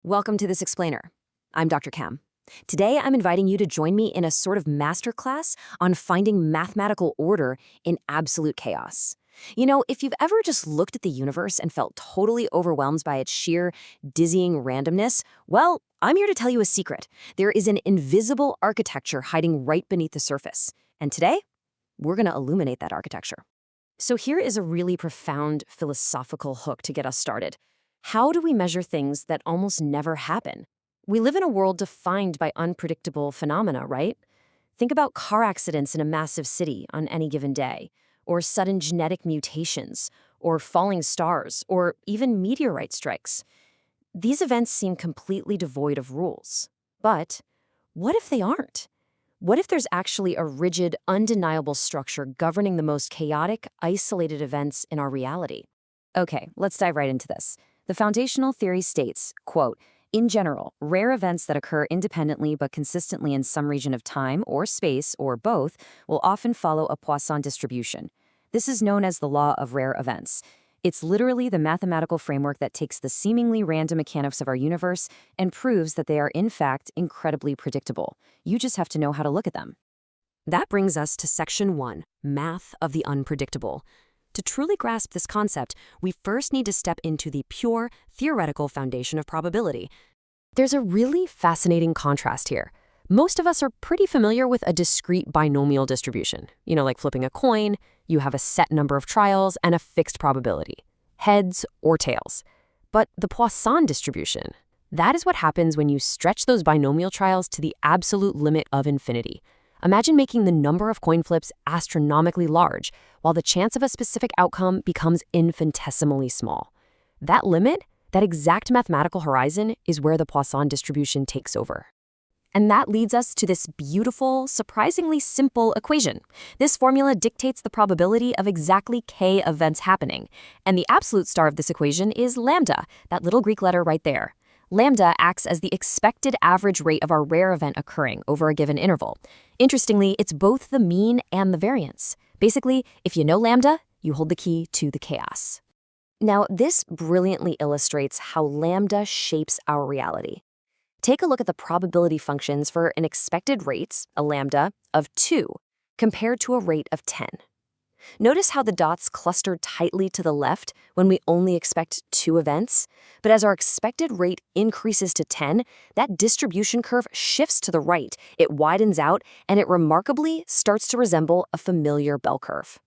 Welcome to This Explainer. I'm Dr. Cam. Today, I'm inviting you to join me in a sort of masterclass on finding mathematical order in absolute chaos. You know, if you've ever just looked at the universe and felt totally overwhelmed by its sheer, dizzying randomness, well, I'm here to tell you a secret. There is an invisible architecture hiding right beneath the surface. And today, we're going to illuminate that architecture. So here is a really profound philosophical hook to get us started. How do we measure things that almost never happen? We live in a world defined by unpredictable phenomena, right? Think about car accidents in a massive city on any given day, or sudden genetic mutations, or falling stars, or even meteorite strikes. These events seem completely devoid of rules. But what if they aren't? What if there's actually a rigid, undeniable structure governing the most chaotic, isolated events in our reality? Okay, let's dive right into this. The foundational theory states, quote, "In general, rare events that occur independently but consistently in some region of time or space, or both, will often follow a Poisson distribution. This is known as the law of rare events. It's literally the mathematical framework that takes the seemingly random mechanics of our universe and proves that they are in fact incredibly predictable. You just have to know how to look at them." That brings us to Section 1, Math of the Unpredictable. To truly grasp this concept, we first need to step into the pure, theoretical foundation of probability. There's a really fascinating contrast here. Most of us are pretty familiar with a discrete binomial distribution. You know, like flipping a coin, you have a set number of trials and a fixed probability, heads or tails. But the Poisson distribution, that is what happens when you stretch those binomial trials to the absolute limit of infinity. Imagine making the number of coin flips astronomically large, while the chance of a specific outcome becomes infinitesimally small. That limit, that exact mathematical horizon, is where the Poisson distribution takes over. And that leads us to this beautiful, surprisingly simple equation. This formula dictates the probability of exactly k events happening. And the absolute star of this equation is lambda, that little Greek letter right there. Lambda acts as the expected average rate of our rare event occurring over a given interval. Interestingly, it's both the mean and the variance. Basically, if you know lambda, you hold the key to the chaos. Now, this brilliantly illustrates how lambda shapes our reality. Take a look at the probability functions for an expected rate, a lambda, of 2, compared to a rate of 10. Notice how the dots cluster tightly to the left when we only expect 2 events, but as our expected rate increases to 10, that distribution curve shifts to the right, it widens out, and it remarkably starts to resemble a familiar bell curve.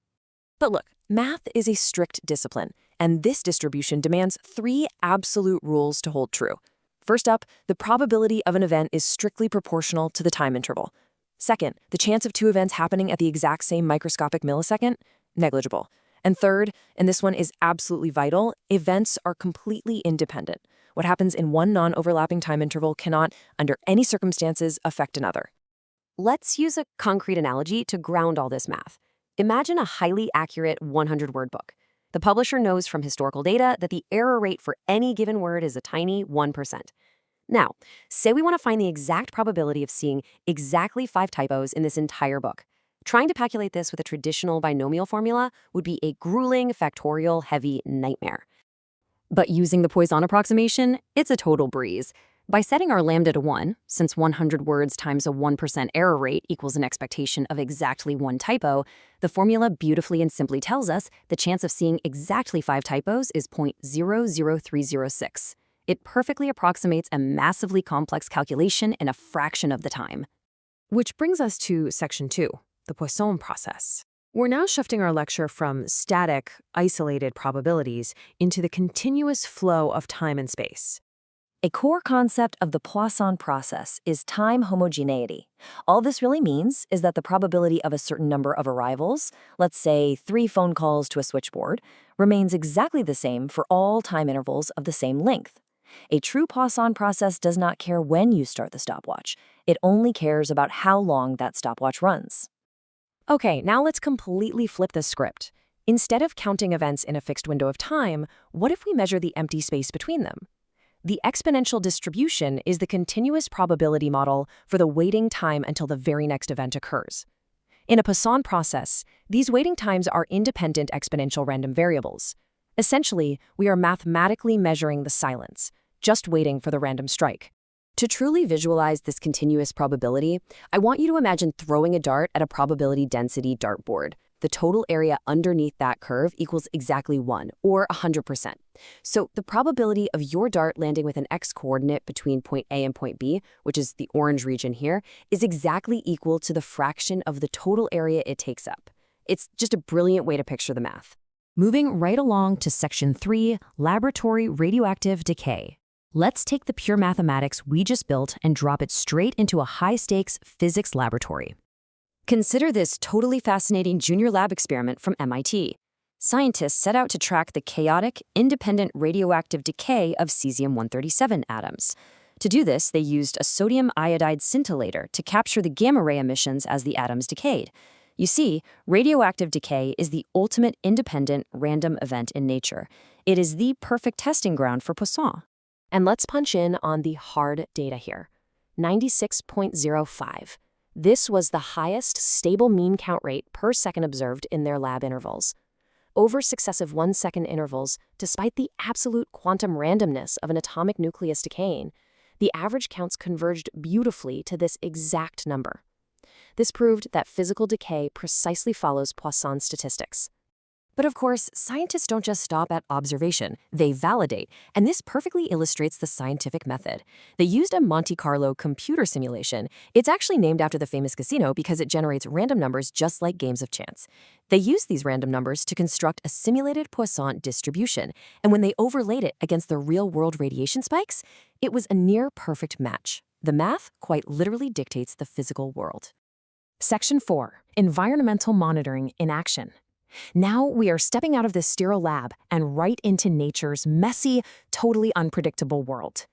But look, math is a strict discipline, and this distribution demands 3 absolute rules to hold true. First up, the probability of an event is strictly proportional to the time interval. Second, the chance of 2 events happening at the exact same microscopic millisecond? Negligible. And third, and this one is absolutely vital, events are completely independent. What happens in one non-overlapping time interval cannot, under any circumstances, affect another. Let's use a concrete analogy to ground all this math. Imagine a highly accurate 100-word book. The publisher knows from historical data that the error rate for any given word is a tiny 1%. Now, say we want to find the exact probability of seeing exactly 5 typos in this entire book. Trying to calculate this with a traditional binomial formula would be a grueling, factorial-heavy nightmare. But using the Poisson approximation, it's a total breeze. By setting our lambda to 1, since 100 words times a 1% error rate equals an expectation of exactly 1 typo, the formula beautifully and simply tells us the chance of seeing exactly 5 typos is 0.00306. It perfectly approximates a massively complex calculation in a fraction of the time. Which brings us to Section 2, the Poisson process. We're now shifting our lecture from static, isolated probabilities into the continuous flow of time and space. A core concept of the Poisson process is time homogeneity. All this really means is that the probability of a certain number of arrivals, let's say 3 phone calls to a switchboard, remains exactly the same for all time intervals of the same length. A true Poisson process does not care when you start the stopwatch. It only cares about how long that stopwatch runs. Okay, now let's completely flip the script. Instead of counting events in a fixed window of time, what if we measure the empty space between them? The exponential distribution is the continuous probability model for the waiting time until the very next event occurs. In a Poisson process, these waiting times are independent exponential random variables. Essentially, we are mathematically measuring the silence, just waiting for the random strike. To truly visualize this continuous probability, I want you to imagine throwing a dart at a probability density dartboard. The total area underneath that curve equals exactly 1, or 100%. So the probability of your dart landing with an x-coordinate between point A and point B, which is the orange region here, is exactly equal to the fraction of the total area it takes up. It's just a brilliant way to picture the math. Moving right along to Section 3, Laboratory Radioactive Decay. Let's take the pure mathematics we just built and drop it straight into a high-stakes physics laboratory. Consider this totally fascinating junior lab experiment from MIT. Scientists set out to track the chaotic, independent radioactive decay of cesium-137 atoms. To do this, they used a sodium iodide scintillator to capture the gamma-ray emissions as the atoms decayed. You see, radioactive decay is the ultimate independent, random event in nature. It is the perfect testing ground for Poisson. And let's punch in on the hard data here. 96.05. This was the highest stable mean count rate per second observed in their lab intervals. Over successive 1-second intervals, despite the absolute quantum randomness of an atomic nucleus decaying, the average counts converged beautifully to this exact number. This proved that physical decay precisely follows Poisson's statistics. But of course, scientists don't just stop at observation, they validate, and this perfectly illustrates the scientific method. They used a Monte Carlo computer simulation. It's actually named after the famous casino because it generates random numbers just like games of chance. They used these random numbers to construct a simulated Poisson distribution, and when they overlaid it against the real-world radiation spikes, it was a near-perfect match. The math quite literally dictates the physical world. Section 4, Environmental Monitoring in Action. Now we are stepping out of this sterile lab and right into nature's messy, totally unpredictable world.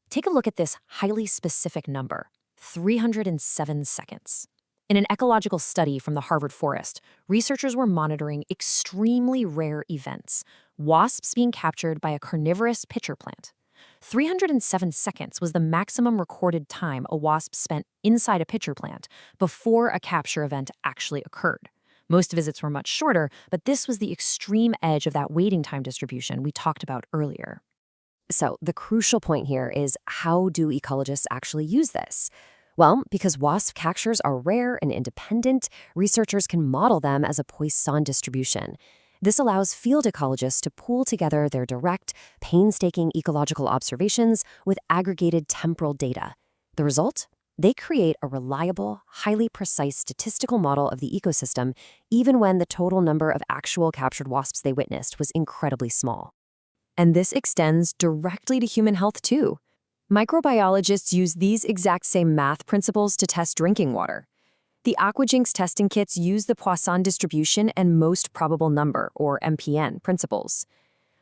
Take a look at this highly specific number, 307 seconds. In an ecological study from the Harvard forest, researchers were monitoring extremely rare events, wasps being captured by a carnivorous pitcher plant. 307 seconds was the maximum recorded time a wasp spent inside a pitcher plant before a capture event actually occurred. Most visits were much shorter, but this was the extreme edge of that waiting time distribution we talked about earlier. So the crucial point here is, how do ecologists actually use this? Well, because wasp captures are rare and independent, researchers can model them as a Poisson distribution. This allows field ecologists to pool together their direct, painstaking ecological observations with aggregated temporal data. The result? They create a reliable, highly precise statistical model of the ecosystem, even when the total number of actual captured wasps they witnessed was incredibly small. And this extends directly to human health, too. Microbiologists use these exact same math principles to test drinking water. The Aquajinx testing kits use the Poisson distribution and most probable number, or MPN, principles.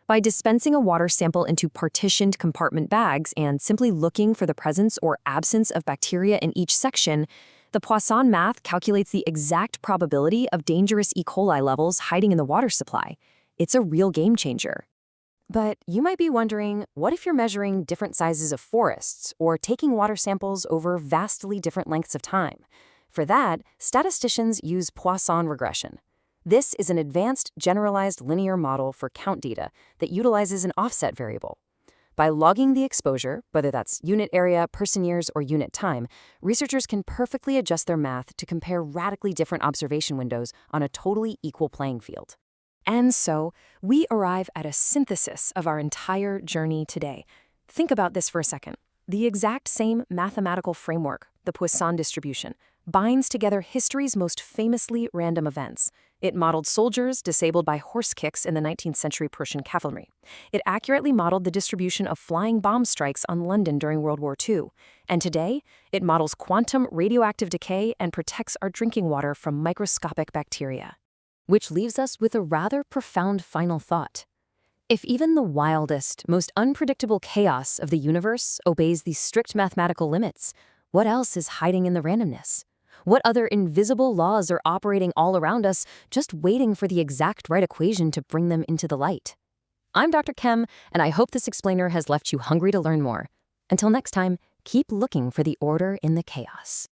By dispensing a water sample into partitioned compartment bags and simply looking for the presence or absence of bacteria in each section, the Poisson math calculates the exact probability of dangerous E. coli levels hiding in the water supply. It's a real game changer. But you might be wondering, what if you're measuring different sizes of forests or taking water samples over vastly different lengths of time? For that, statisticians use Poisson regression. This is an advanced, generalized linear model for count data that utilizes an offset variable. By logging the exposure, whether that's unit area, person years, or unit time, researchers can perfectly adjust their math to compare radically different observation windows on a totally equal playing field. And so, we arrive at a synthesis of our entire journey today. Think about this for a second. The exact same mathematical framework, the Poisson distribution, binds together history's most famously random events. It modeled soldiers disabled by horse kicks in the 19th century Prussian cavalry. It accurately modeled the distribution of flying bomb strikes on London during World War II. And today, it models quantum radioactive decay and protects our drinking water from microscopic bacteria. Which leaves us with a rather profound final thought. If even the wildest, most unpredictable chaos of the universe obeys these strict mathematical limits, what else is hiding in the randomness? What other invisible laws are operating all around us, just waiting for the exact right equation to bring them into the light? I'm Dr. Chem, and I hope this explainer has left you hungry to learn more. Until next time, keep looking for the order in the chaos.